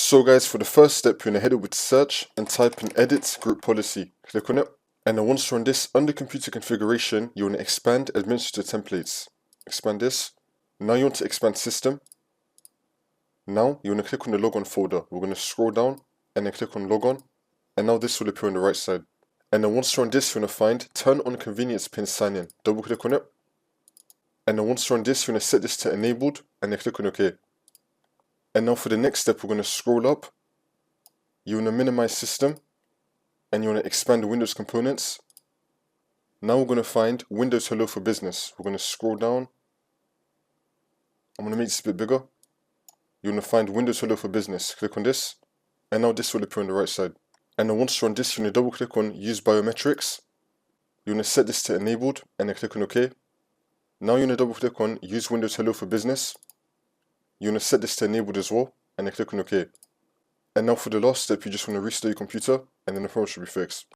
So guys, for the first step, you're going to head over to search and type in edit group policy. Click on it. And then once you're on this, under computer configuration, you want to expand administrator templates. Expand this. Now you want to expand system. Now you want to click on the logon folder. We're going to scroll down and then click on logon. And now this will appear on the right side. And then once you're on this, you want to find turn on convenience pin sign in. Double click on it. And then once you're on this, you want to set this to enabled and then click on OK. And now for the next step, we're going to scroll up. You want to minimize system and you want to expand the Windows components. Now we're going to find Windows Hello for Business. We're going to scroll down. I'm going to make this a bit bigger. You want to find Windows Hello for Business. Click on this. And now this will appear on the right side. And then once you're on this, you want to double click on Use Biometrics. You want to set this to enabled and then click on OK. Now you want to double click on Use Windows Hello for Business. You want to set this to enabled as well and then click on OK. And now for the last step, you just want to restart your computer and then the problem should be fixed.